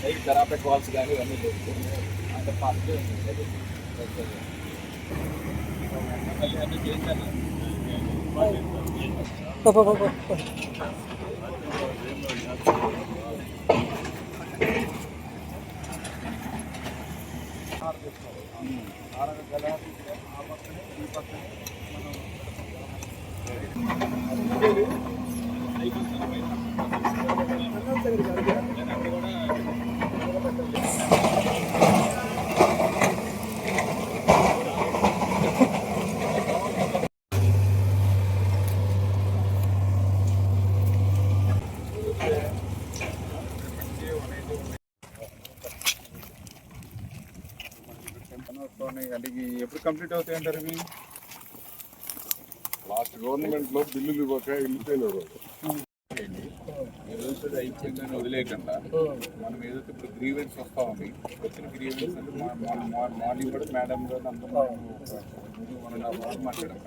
Side తెరాపెట్ walls కానీ ఇవన్నీ లేదు. అంటే ఫస్ట్ అన్నీ చేశాను. ఆ పక్కనే ఈ పక్కనే అంటే ఎప్పుడు కంప్లీట్ అవుతాయి అంటారు ఇవి? లాస్ట్ గవర్నమెంట్ లో బిల్లులు ఇవ్వక వెళ్ళిపోయినారు. అయిపోయిందని వదిలేకుండా మనం ఏదైతే ఇప్పుడు గ్రీవెన్స్ వస్తా ఉంది, వచ్చిన గ్రీవెన్స్ అంటే మార్నింగ్ కూడా మేడం మాట్లాడాం.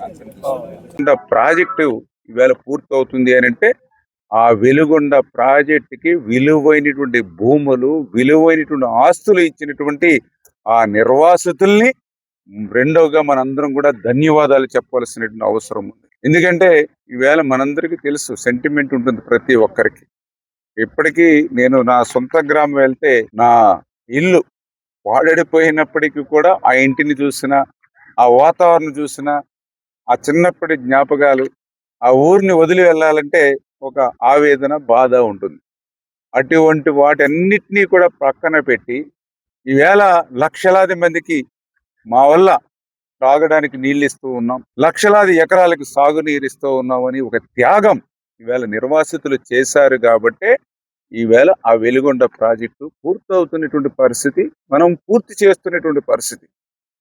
ప్రాజెక్టు ఈవేళ పూర్తి అవుతుంది అని అంటే ఆ వెలుగొండ ప్రాజెక్టుకి విలువైనటువంటి భూములు, విలువైనటువంటి ఆస్తులు ఇచ్చినటువంటి ఆ నిర్వాసితుల్ని రెండోగా మనందరం కూడా ధన్యవాదాలు చెప్పవలసినటువంటి అవసరం ఉంది. ఎందుకంటే ఈవేళ మనందరికీ తెలుసు, సెంటిమెంట్ ఉంటుంది ప్రతి ఒక్కరికి. ఇప్పటికీ నేను నా సొంత గ్రామం వెళ్తే నా ఇల్లు వాడడిపోయినప్పటికీ కూడా ఆ ఇంటిని చూసినా, ఆ వాతావరణం చూసినా, ఆ చిన్నప్పటి జ్ఞాపకాలు, ఆ ఊరిని వదిలి వెళ్ళాలంటే ఒక ఆవేదన, బాధ ఉంటుంది. అటువంటి వాటన్నిటినీ కూడా పక్కన పెట్టి ఈవేళ లక్షలాది మందికి మా వల్ల తాగడానికి నీళ్ళు ఇస్తూ ఉన్నాం, లక్షలాది ఎకరాలకు సాగునీరు ఇస్తూ ఉన్నామని ఒక త్యాగం ఈవేళ నిర్వాసితులు చేశారు. కాబట్టే ఈవేళ ఆ వెలుగొండ ప్రాజెక్టు పూర్తవుతున్నటువంటి పరిస్థితి, మనం పూర్తి చేస్తున్నటువంటి పరిస్థితి.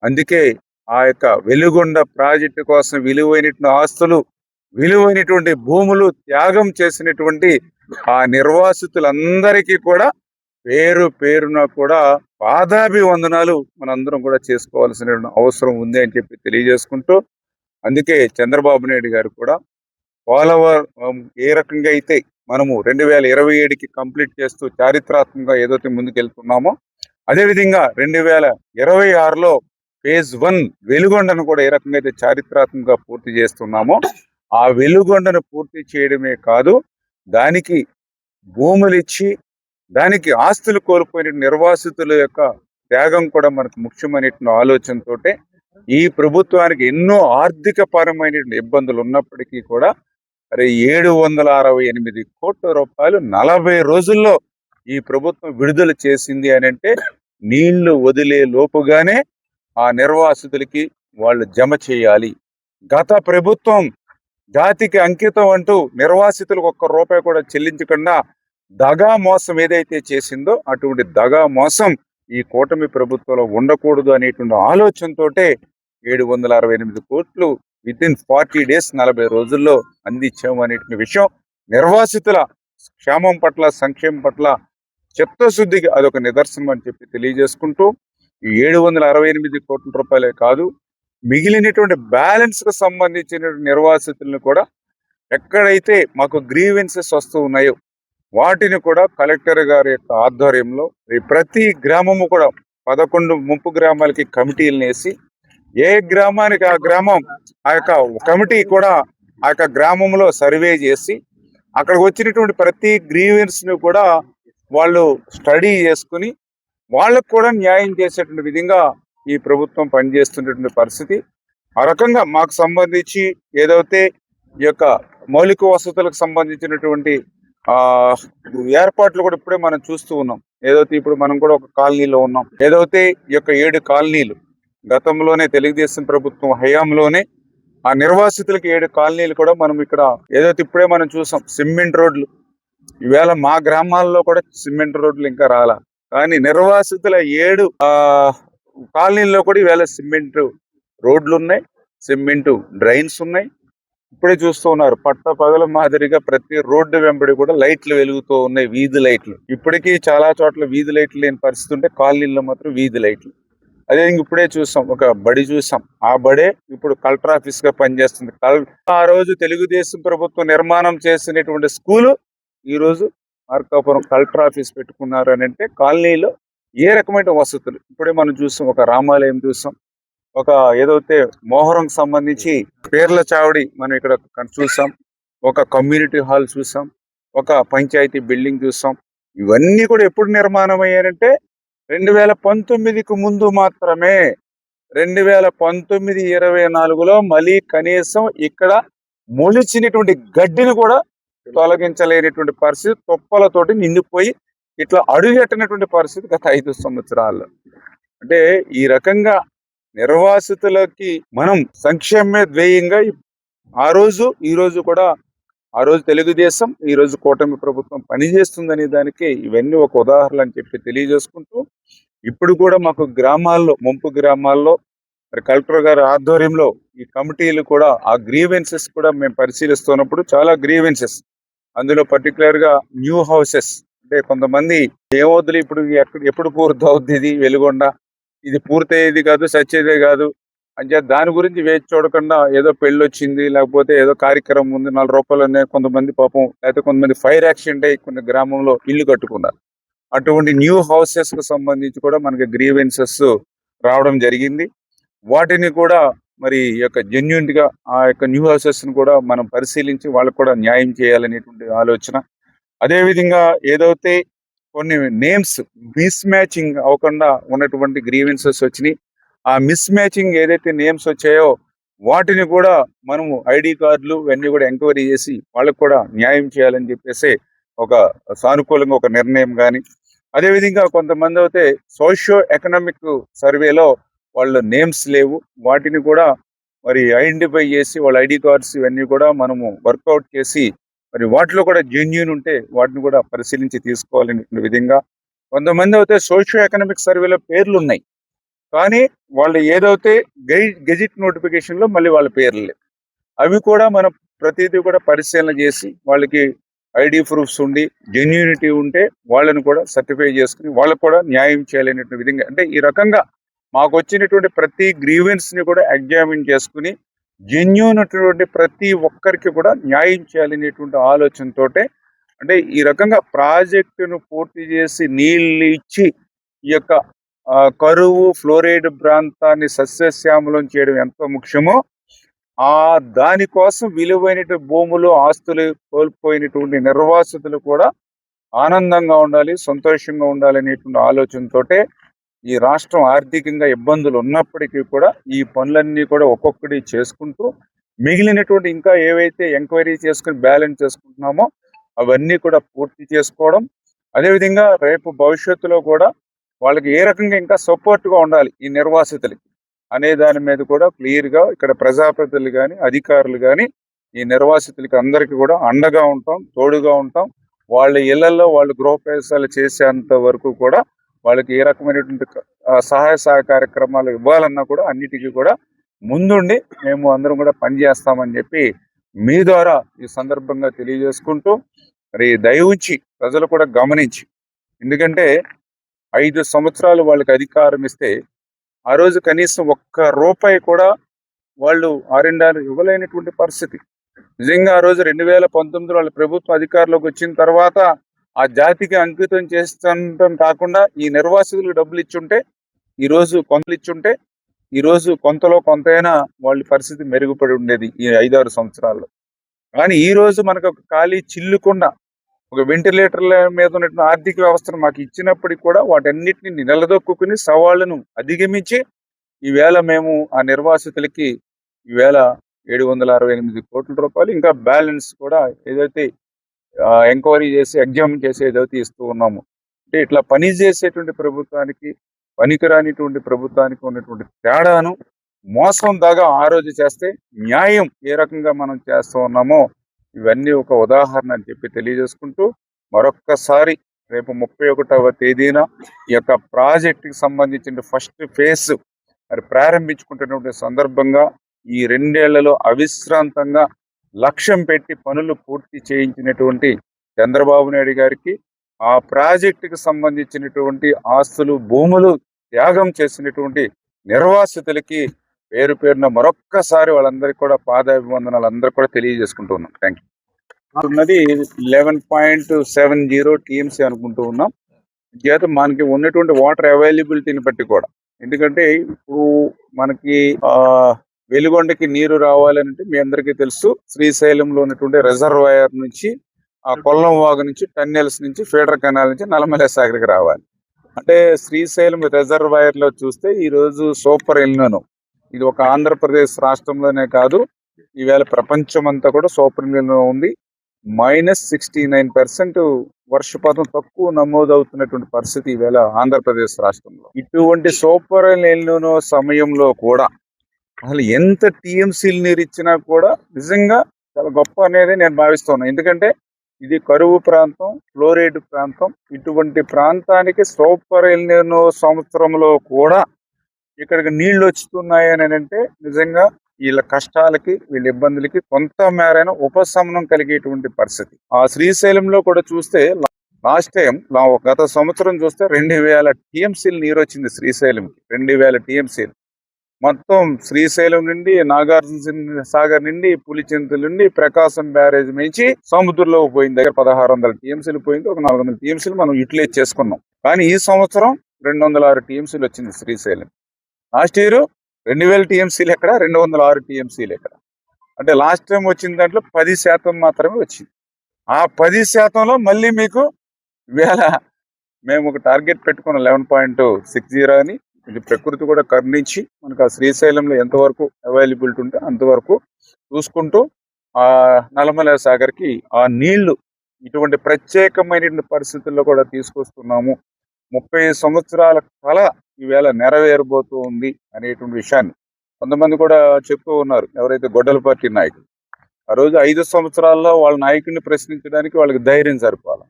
అందుకే ఆ యొక్క వెలుగొండ ప్రాజెక్టు కోసం విలువైనటువంటి ఆస్తులు, విలువైనటువంటి భూములు త్యాగం చేసినటువంటి ఆ నిర్వాసితులందరికీ కూడా పేరు పేరున కూడా పాదాభివందనాలు మనందరం కూడా చేసుకోవాల్సిన అవసరం ఉంది అని చెప్పి తెలియజేసుకుంటూ, అందుకే చంద్రబాబు నాయుడు గారు కూడా పోలవరం ఏ రకంగా అయితే మనము 2027కి కంప్లీట్ చేస్తూ చారిత్రాత్మకంగా ఏదైతే ముందుకెళ్తున్నామో, అదేవిధంగా 2026లో ఫేజ్ 1 వెలుగొండను కూడా ఏ రకంగా అయితే చారిత్రాత్మకంగా పూర్తి చేస్తున్నామో, ఆ వెలుగొండను పూర్తి చేయడమే కాదు, దానికి భూములిచ్చి దానికి ఆస్తులు కోల్పోయిన నిర్వాసితుల యొక్క త్యాగం కూడా మనకు ముఖ్యమైనటువంటి ఆలోచనతోటే ఈ ప్రభుత్వానికి ఎన్నో ఆర్థిక పరమైన ఇబ్బందులు ఉన్నప్పటికీ కూడా 768 కోట్ల రూపాయలు 40 రోజుల్లో ఈ ప్రభుత్వం విడుదల చేసింది అని అంటే, నీళ్లు వదిలే లోపుగానే ఆ నిర్వాసితులకి వాళ్ళు జమ చేయాలి. గత ప్రభుత్వం జాతికి అంకితం అంటూ నిర్వాసితులకు ₹1 కూడా చెల్లించకుండా దగా మోసం ఏదైతే చేసిందో, అటువంటి దగా మోసం ఈ కూటమి ప్రభుత్వంలో ఉండకూడదు అనేటువంటి ఆలోచనతోటే 768 కోట్లు వితిన్ 40 days 40 రోజుల్లో అందించాము అనేటువంటి విషయం నిర్వాసితుల క్షేమం పట్ల, సంక్షేమం పట్ల చిత్తశుద్ధికి అదొక నిదర్శనం అని చెప్పి తెలియజేసుకుంటూ, ఈ 768 కోట్ల రూపాయలే కాదు, మిగిలినటువంటి బ్యాలెన్స్ కు సంబంధించిన నిర్వాసితులను కూడా ఎక్కడైతే మాకు గ్రీవెన్సెస్ వస్తూ ఉన్నాయో వాటిని కూడా కలెక్టర్ గారి యొక్క ఆధ్వర్యంలో ప్రతి గ్రామము కూడా 11 ముంపు గ్రామాలకి కమిటీలను వేసి, ఏ గ్రామానికి ఆ గ్రామం ఆ యొక్క కమిటీ కూడా ఆ యొక్క గ్రామంలో సర్వే చేసి, అక్కడికి వచ్చినటువంటి ప్రతి గ్రీవెన్స్ ను కూడా వాళ్ళు స్టడీ చేసుకుని వాళ్ళకు కూడా న్యాయం చేసేటువంటి విధంగా ఈ ప్రభుత్వం పనిచేస్తున్నటువంటి పరిస్థితి. ఆ రకంగా మాకు సంబంధించి ఏదైతే ఈ యొక్క మౌలిక వసతులకు సంబంధించినటువంటి ఏర్పాట్లు కూడా ఇప్పుడే మనం చూస్తూ ఉన్నాం. ఏదైతే ఇప్పుడు మనం కూడా ఒక కాలనీలో ఉన్నాం, ఏదైతే ఈ యొక్క 7 కాలనీలు గతంలోనే తెలుగుదేశం ప్రభుత్వం హయాంలోనే ఆ నిర్వాసితులకి 7 కాలనీలు కూడా మనం ఇక్కడ ఏదైతే ఇప్పుడే మనం చూసాం. సిమెంట్ రోడ్లు ఈవేళ మా గ్రామాల్లో కూడా సిమెంట్ రోడ్లు ఇంకా రాలా, కానీ నిర్వాసితుల 7 కాలనీల్లో కూడా ఈవేళ సిమెంట్ రోడ్లు ఉన్నాయి, సిమెంట్ డ్రైన్స్ ఉన్నాయి. ఇప్పుడే చూస్తూ ఉన్నారు, పట్ట పగల మాదిరిగా ప్రతి రోడ్డు వెంబడి కూడా లైట్లు వెలుగుతూ ఉన్నాయి, వీధి లైట్లు. ఇప్పటికీ చాలా చోట్ల వీధి లైట్లు లేని పరిస్థితి ఉంటే కాలనీల్లో మాత్రం వీధి లైట్లు. అదే ఇప్పుడే చూసాం, ఒక బడి చూసాం, ఆ బడే ఇప్పుడు కలెక్టర్ ఆఫీస్ గా పనిచేస్తుంది. ఆ రోజు తెలుగుదేశం ప్రభుత్వం నిర్మాణం చేసినటువంటి స్కూలు ఈ రోజు మార్కాపురం కలెక్టర్ ఆఫీస్ పెట్టుకున్నారు అని అంటే కాలనీలో ఏ రకమైన వసతులు ఇప్పుడే మనం చూసాం, ఒక రామాలయం చూసాం, ఒక ఏదైతే మోహరం సంబంధించి పేర్ల చావడి మనం ఇక్కడ చూసాం, ఒక కమ్యూనిటీ హాల్ చూసాం, ఒక పంచాయతీ బిల్డింగ్ చూసాం. ఇవన్నీ కూడా ఎప్పుడు నిర్మాణం అయ్యారంటే 2019కి ముందు మాత్రమే. 2019-24లో మళ్ళీ కనీసం ఇక్కడ మొలిచినటువంటి గడ్డిని కూడా తొలగించలేనటువంటి పరిస్థితి, తుప్పలతోటి నిండిపోయి ఇట్లా అడుగెట్టనటువంటి పరిస్థితి గత 5 సంవత్సరాలు. అంటే ఈ రకంగా నిర్వాసితులకి మనం సంక్షేమమే ధ్యేయంగా ఈ రోజు కూడా ఆ రోజు తెలుగుదేశం, ఈ రోజు కూటమి ప్రభుత్వం పనిచేస్తుందనే దానికి ఇవన్నీ ఒక ఉదాహరణ అని చెప్పి తెలియజేసుకుంటూ, ఇప్పుడు కూడా మాకు గ్రామాల్లో, ముంపు గ్రామాల్లో మరి కలెక్టర్ గారి ఆధ్వర్యంలో ఈ కమిటీలు కూడా ఆ గ్రీవెన్సెస్ కూడా మేము పరిశీలిస్తున్నప్పుడు చాలా గ్రీవెన్సెస్, అందులో పర్టికులర్ గా న్యూ హౌసెస్, అంటే కొంతమంది ఏమవుతుంది ఇప్పుడు ఎప్పుడు పూర్తి అవుతుంది ఇది వెలుగొండ, ఇది పూర్తయ్యేది కాదు, సచ్చేదే కాదు అంటే దాని గురించి వేచి చూడకుండా ఏదో పెళ్లి వచ్చింది, లేకపోతే ఏదో కార్యక్రమం ఉంది, 4 రూపాయలు ఉన్నాయి, కొంతమంది పాపం, లేకపోతే కొంతమంది ఫైర్ యాక్సిడెంట్ అయ్యి కొన్ని గ్రామంలో ఇల్లు కట్టుకున్నారు. అటువంటి న్యూ హౌసెస్ కు సంబంధించి కూడా మనకి గ్రీవెన్సెస్ రావడం జరిగింది. వాటిని కూడా మరి ఈ యొక్క జెన్యూన్ గా ఆ యొక్క న్యూ హౌసెస్ ను కూడా మనం పరిశీలించి వాళ్ళకు కూడా న్యాయం చేయాలనేటువంటి ఆలోచన. అదేవిధంగా ఏదైతే కొన్ని నేమ్స్ మిస్ మ్యాచింగ్ అవ్వకుండా ఉన్నటువంటి గ్రీవెన్సెస్ వచ్చినాయి, ఆ మిస్ మ్యాచింగ్ ఏదైతే నేమ్స్ వచ్చాయో వాటిని కూడా మనము ఐడి కార్డులు ఇవన్నీ కూడా ఎంక్వైరీ చేసి వాళ్ళకు కూడా న్యాయం చేయాలని చెప్పేసి ఒక సానుకూలంగా ఒక నిర్ణయం. కానీ అదేవిధంగా కొంతమంది అయితే సోషియో ఎకనామిక్ సర్వేలో వాళ్ళ నేమ్స్ లేవు, వాటిని కూడా మరి ఐడెంటిఫై చేసి వాళ్ళ ఐడి కార్డ్స్ ఇవన్నీ కూడా మనము వర్కౌట్ చేసి మరి వాటిలో కూడా జెన్యూన్ ఉంటే వాటిని కూడా పరిశీలించి తీసుకోవాలనే విధంగా. కొంతమంది అయితే సోషియో ఎకనామిక్ సర్వేలో పేర్లు ఉన్నాయి కానీ వాళ్ళు ఏదైతే గెజిట్ నోటిఫికేషన్ లో మళ్ళీ వాళ్ళ పేర్లు లేవు, అవి కూడా మనం ప్రతిదీ కూడా పరిశీలన చేసి వాళ్ళకి ఐడి ప్రూఫ్స్ ఉండి జెన్యూనిటీ ఉంటే వాళ్ళని కూడా సర్టిఫై చేసుకుని వాళ్ళకు కూడా న్యాయం చేయాలనే విధంగా. అంటే ఈ రకంగా మాకు వచ్చినటువంటి ప్రతి గ్రీవెన్స్ ని కూడా ఎగ్జామిన్ చేసుకుని జెన్యూన్ అటువంటి ప్రతి ఒక్కరికి కూడా న్యాయం చేయాలనేటువంటి ఆలోచనతోటే, అంటే ఈ రకంగా ప్రాజెక్టును పూర్తి చేసి నీళ్ళు ఇచ్చి ఈ యొక్క కరువు ఫ్లోరైడ్ ప్రాంతాన్ని సస్యశ్యామలం చేయడం ఎంతో ముఖ్యమో ఆ దానికోసం విలువైన భూములు ఆస్తులు కోల్పోయినటువంటి నిర్వాసితులు కూడా ఆనందంగా ఉండాలి, సంతోషంగా ఉండాలి అనేటువంటి ఆలోచనతోటే ఈ రాష్ట్రం ఆర్థికంగా ఇబ్బందులు ఉన్నప్పటికీ కూడా ఈ పనులన్నీ కూడా ఒక్కొక్కటి చేసుకుంటూ మిగిలినటువంటి ఇంకా ఏవైతే ఎంక్వైరీ చేసుకుని బ్యాలెన్స్ చేసుకుంటున్నామో అవన్నీ కూడా పూర్తి చేసుకోవడం. అదేవిధంగా రేపు భవిష్యత్తులో కూడా వాళ్ళకి ఏ రకంగా ఇంకా సపోర్ట్గా ఉండాలి ఈ నిర్వాసితులకి అనే దాని మీద కూడా క్లియర్గా ఇక్కడ ప్రజాప్రతినిధులు కానీ అధికారులు కానీ ఈ నిర్వాసితులకి అందరికీ కూడా అండగా ఉంటాం, తోడుగా ఉంటాం. వాళ్ళ ఇళ్లలో వాళ్ళు గృహప్రవేశాలు చేసేంత వరకు కూడా వాళ్ళకి ఏ రకమైనటువంటి సహాయ కార్యక్రమాలు ఇవ్వాలన్నా కూడా అన్నిటికీ కూడా ముందుండి మేము అందరం కూడా పనిచేస్తామని చెప్పి మీ ద్వారా ఈ సందర్భంగా తెలియజేసుకుంటూ, మరి దయవుంచి ప్రజలు కూడా గమనించి, ఎందుకంటే 5 సంవత్సరాలు వాళ్ళకి అధికారం ఇస్తే ఆ రోజు కనీసం ఒక్క రూపాయి కూడా వాళ్ళు ఆర్ఎండ్ఆర్ ఇవ్వలేనటువంటి పరిస్థితి. నిజంగా ఆ రోజు 2019 వాళ్ళ ప్రభుత్వం అధికారంలోకి వచ్చిన తర్వాత ఆ జాతికి అంకితం చేస్తుండటం కాకుండా ఈ నిర్వాసితులకు డబ్బులు ఇచ్చుంటే ఈరోజు కొంతలు ఇచ్చుంటే ఈరోజు కొంతలో కొంతైనా వాళ్ళ పరిస్థితి మెరుగుపడి ఉండేది ఈ 5-6 సంవత్సరాల్లో. కానీ ఈ రోజు మనకు ఒక ఖాళీ చిల్లుకుండా ఒక వెంటిలేటర్ల మీద ఉన్నటువంటి ఆర్థిక వ్యవస్థను మాకు ఇచ్చినప్పటికీ కూడా వాటన్నిటిని నిలదొక్కుని సవాళ్లను అధిగమించి ఈవేళ మేము ఆ నిర్వాసితులకి ఈవేళ 768 కోట్ల రూపాయలు ఇంకా బ్యాలెన్స్ కూడా ఏదైతే ఎంక్వైరీ చేసి ఎగ్జామిన్ చేసి ఏదైతే ఇస్తూ ఉన్నాము. అంటే ఇట్లా పని చేసేటువంటి ప్రభుత్వానికి పనికిరానిటువంటి ప్రభుత్వానికి ఉన్నటువంటి తేడాను, మోసం దాగా ఆ రోజు చేస్తే న్యాయం ఏ రకంగా మనం చేస్తూ ఉన్నామో ఇవన్నీ ఒక ఉదాహరణ అని చెప్పి తెలియజేసుకుంటూ, మరొక్కసారి రేపు 31వ తేదీన ఈ యొక్క ప్రాజెక్టుకి సంబంధించిన ఫస్ట్ ఫేజ్ మరి ప్రారంభించుకుంటున్నటువంటి సందర్భంగా ఈ 2 ఏళ్లలో అవిశ్రాంతంగా లక్ష్యం పెట్టి పనులు పూర్తి చేయించినటువంటి చంద్రబాబు నాయుడు గారికి, ఆ ప్రాజెక్టుకి సంబంధించినటువంటి ఆస్తులు భూములు త్యాగం చేసినటువంటి నిర్వాసితులకి పేరు పేరున మరొక్కసారి వాళ్ళందరికీ కూడా పాదాభివందనాలు అందరూ కూడా తెలియజేసుకుంటూ ఉన్నాం. Thank you. ఉన్నది 11.70 టీఎంసీ అనుకుంటూ ఉన్నాం. చేత మనకి ఉన్నటువంటి వాటర్ అవైలబిలిటీని బట్టి కూడా, ఎందుకంటే ఇప్పుడు మనకి వెలుగొండకి నీరు రావాలంటే మీ అందరికీ తెలుసు, శ్రీశైలంలో ఉన్నటువంటి రిజర్వాయర్ నుంచి, ఆ కొల్లం వాగు నుంచి, టన్నెల్స్ నుంచి, ఫీడర్ కెనాల్ నుంచి నల్లమల సాగర్కి రావాలి. అంటే శ్రీశైలం రిజర్వాయర్ లో చూస్తే ఈ రోజు సూపర్ ఎల్నినో, ఇది ఒక ఆంధ్రప్రదేశ్ రాష్ట్రంలోనే కాదు, ఈవేళ ప్రపంచం అంతా కూడా సూపర్ ఎల్నినో ఉంది. -69% వర్షపాతం తక్కువ నమోదవుతున్నటువంటి పరిస్థితి ఈవేళ ఆంధ్రప్రదేశ్ రాష్ట్రంలో. ఇటువంటి సూపర్ ఎల్నినో సమయంలో కూడా అసలు ఎంత టీఎంసీలు నీరు ఇచ్చినా కూడా నిజంగా చాలా గొప్ప అనేది నేను భావిస్తున్నాను. ఎందుకంటే ఇది కరువు ప్రాంతం, ఫ్లోరైడ్ ప్రాంతం. ఇటువంటి ప్రాంతానికి సూపర్ ఎల్నినో సంవత్సరంలో కూడా ఇక్కడికి నీళ్లు వస్తున్నాయని అంటే నిజంగా వీళ్ళ కష్టాలకి, వీళ్ళ ఇబ్బందులకి కొంత మేరైన ఉపశమనం కలిగేటువంటి పరిస్థితి. ఆ శ్రీశైలంలో కూడా చూస్తే లాస్ట్ టైం గత సంవత్సరం చూస్తే 2000 టీఎంసీలు నీరు వచ్చింది శ్రీశైలంకి. 2000 టీఎంసీలు మొత్తం శ్రీశైలం నుండి, నాగార్జున సాగర్ నుండి, పులిచింతల నుండి, ప్రకాశం బ్యారేజ్ నుంచి సముద్రంలో పోయింది. దగ్గర 1600 టీఎంసీలు పోయింది. ఒక 400 టీఎంసీలు మనం యూటిలైజ్ చేసుకున్నాం. కానీ ఈ సంవత్సరం 206 టీఎంసీలు వచ్చింది శ్రీశైలం. లాస్ట్ ఇయర్ 2000 టీఎంసీలు ఎక్కడ, 206 టీఎంసీలు ఎక్కడ. అంటే లాస్ట్ టైం వచ్చిన దాంట్లో 10% మాత్రమే వచ్చింది. ఆ 10%లో మళ్ళీ మీకు ఇవాళ మేము ఒక టార్గెట్ పెట్టుకున్నాం 11.60 అని. ఇది ప్రకృతి కూడా కరుణించి మనకు ఆ శ్రీశైలంలో ఎంతవరకు అవైలబిలిటీ ఉంటే అంతవరకు చూసుకుంటూ ఆ నల్లమల సాగర్కి ఆ నీళ్లు ఇటువంటి ప్రత్యేకమైనటువంటి పరిస్థితుల్లో కూడా తీసుకొస్తున్నాము. 30 సంవత్సరాల కళ ఈవేళ నెరవేరబోతూ ఉంది అనేటువంటి విషయాన్ని కొంతమంది కూడా చెప్తూ ఉన్నారు. ఎవరైతే గొడ్డల పార్టీ నాయకులు, ఆ రోజు 5 సంవత్సరాల్లో వాళ్ళ నాయకుడిని ప్రశ్నించడానికి వాళ్ళకి ధైర్యం సరిపోవాలి.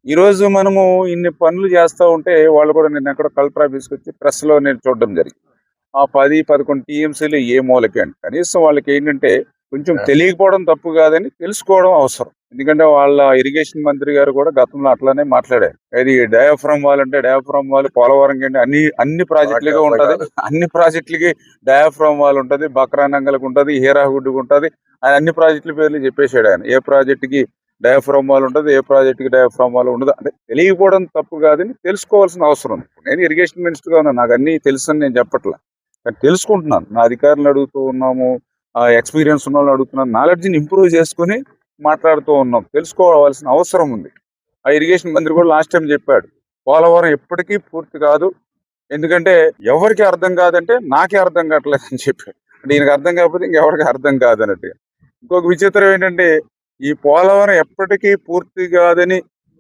ఈ రోజు మనము ఇన్ని పనులు చేస్తూ ఉంటే వాళ్ళు కూడా, నేను ఎక్కడ కలెక్టర్ ఆఫీస్కి వచ్చి ప్రెస్లో నేను చూడడం జరిగింది. ఆ 10-11 టీఎంసీలు ఏ మూలకి అని. కనీసం వాళ్ళకి ఏంటంటే కొంచెం తెలియకపోవడం తప్పు కాదని తెలుసుకోవడం అవసరం. ఎందుకంటే వాళ్ళ ఇరిగేషన్ మంత్రి గారు కూడా గతంలో అట్లానే మాట్లాడారు. ఇది డయాఫ్రమ్ వాల్ అంటే డయాఫ్రమ్ వాల్ పోలవరం కంటే అన్ని ప్రాజెక్టులుగా ఉంటది, అన్ని ప్రాజెక్టులకి డయాఫ్రమ్ వాల్ ఉంటది, బక్రానంగల్కి ఉంటది, హీరాహుడ్కి ఉంటది. ఆయన అన్ని ప్రాజెక్టుల పేర్లు చెప్పేశాడు. ఆయన ఏ ప్రాజెక్టుకి డయాఫ్రమ్ వాల్ ఉంటుంది, ఏ ప్రాజెక్టుకి డయాఫ్రమ్ వాల్ ఉండదు. అంటే తెలియకపోవడం తప్పు కాదని తెలుసుకోవాల్సిన అవసరం ఉంది. నేను ఇరిగేషన్ మినిస్టర్గా ఉన్నాను, నాకు అన్ని తెలుసు అని నేను చెప్పట్లా, కానీ తెలుసుకుంటున్నాను. నా అధికారులను అడుగుతూ ఉన్నాము, ఎక్స్పీరియన్స్ ఉన్న వాళ్ళు అడుగుతున్నాను, నాలెడ్జ్ని ఇంప్రూవ్ చేసుకుని మాట్లాడుతూ ఉన్నాం. తెలుసుకోవాల్సిన అవసరం ఉంది. ఆ ఇరిగేషన్ మంత్రి కూడా లాస్ట్ టైం చెప్పాడు, పోలవరం ఎప్పటికీ పూర్తి కాదు, ఎందుకంటే ఎవరికి అర్థం కాదంటే నాకే అర్థం కావట్లేదు అని చెప్పాడు. అంటే ఈయనకి అర్థం కాకపోతే ఇంకెవరికి అర్థం కాదన్నట్టుగా. ఇంకొక విచిత్రం ఏంటంటే, ఈ పోలవరం ఎప్పటికీ పూర్తి కాదని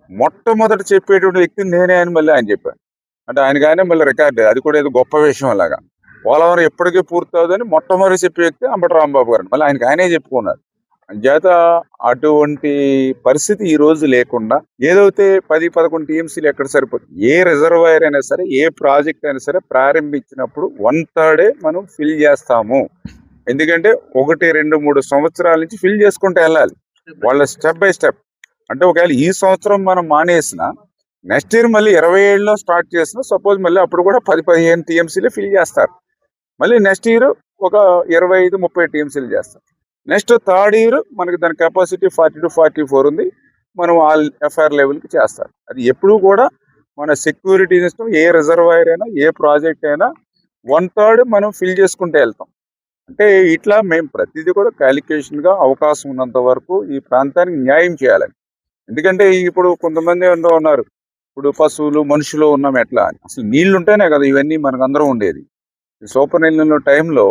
మొట్టమొదటి చెప్పేటువంటి వ్యక్తి నేనే అని మళ్ళీ ఆయన చెప్పాడు. అంటే ఆయన కానీ మళ్ళీ రికార్డు, అది కూడా ఏదో గొప్ప విషయం అలాగా. పోలవరం ఎప్పటికీ పూర్తి అవుదని మొట్టమొదటి చెప్పే వ్యక్తి అంబటి రాంబాబు గారు, మళ్ళీ ఆయనకి ఆయనే చెప్పుకున్నారు. చేత అటువంటి పరిస్థితి ఈ రోజు లేకుండా ఏదైతే 10-11 టీఎంసీలు ఎక్కడ సరిపోతుంది. ఏ రిజర్వాయర్ అయినా సరే, ఏ ప్రాజెక్ట్ అయినా సరే ప్రారంభించినప్పుడు 1/3 మనం ఫిల్ చేస్తాము. ఎందుకంటే 1, 2, 3 సంవత్సరాల నుంచి ఫిల్ చేసుకుంటూ వెళ్ళాలి వాళ్ళ స్టెప్ బై స్టెప్. అంటే ఒకవేళ ఈ సంవత్సరం మనం మానేసిన నెక్స్ట్ ఇయర్ మళ్ళీ 27లో స్టార్ట్ చేసిన సపోజ్ మళ్ళీ అప్పుడు కూడా 10-15 టీఎంసీలు ఫిల్ చేస్తారు. మళ్ళీ నెక్స్ట్ ఇయర్ ఒక 25-30 టీఎంసీలు చేస్తారు. నెక్స్ట్ థర్డ్ ఇయర్ మనకి దాని కెపాసిటీ 40-44 ఉంది, మనం ఆల్ ఎఫ్ఐఆర్ లెవెల్కి చేస్తారు. అది ఎప్పుడూ కూడా మన సెక్యూరిటీ సిస్టమ్, ఏ రిజర్వాయర్ అయినా, ఏ ప్రాజెక్ట్ అయినా 1/3 మనం ఫిల్ చేసుకుంటూ వెళ్తాం. అంటే ఇట్లా మేము ప్రతిదీ కూడా క్యాలిక్యులేషన్గా అవకాశం ఉన్నంత వరకు ఈ ప్రాంతానికి న్యాయం చేయాలని. ఎందుకంటే ఇప్పుడు కొంతమంది ఏమన్నా ఉన్నారు, ఇప్పుడు పశువులు మనుషులు ఉన్నాం ఎట్లా అని. అసలు నీళ్లు ఉంటేనే కదా ఇవన్నీ మనకు అందరం ఉండేది. ఈ సూపర్ నీళ్ళ టైంలో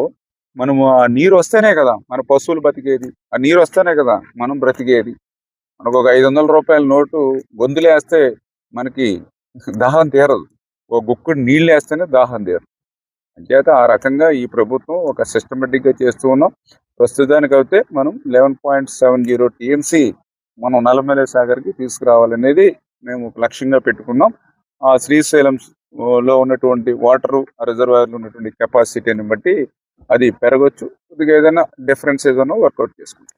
మనము ఆ నీరు వస్తేనే కదా మన పశువులు బతికేది, ఆ నీరు వస్తేనే కదా మనం బ్రతికేది. మనకు ఒక 500 రూపాయల నోటు గొంతులేస్తే మనకి దాహం తీరదు, ఒక గుక్కుడు నీళ్ళు వేస్తేనే దాహం తీరదు. అంచేత ఆ రకంగా ఈ ప్రభుత్వం ఒక సిస్టమేటిక్గా చేస్తూ ఉన్నాం. ప్రస్తుతానికి అయితే మనం 11.70 టీఎంసీ మనం నల్లమల సాగర్కి తీసుకురావాలనేది మేము లక్ష్యంగా పెట్టుకున్నాం. ఆ శ్రీశైలం లో ఉన్నటువంటి వాటర్ రిజర్వాయర్లో ఉన్నటువంటి కెపాసిటీని బట్టి అది పెరగచ్చు, కొద్దిగా ఏదైనా డిఫరెన్స్ ఏదైనా వర్కౌట్ చేసుకుంటాం.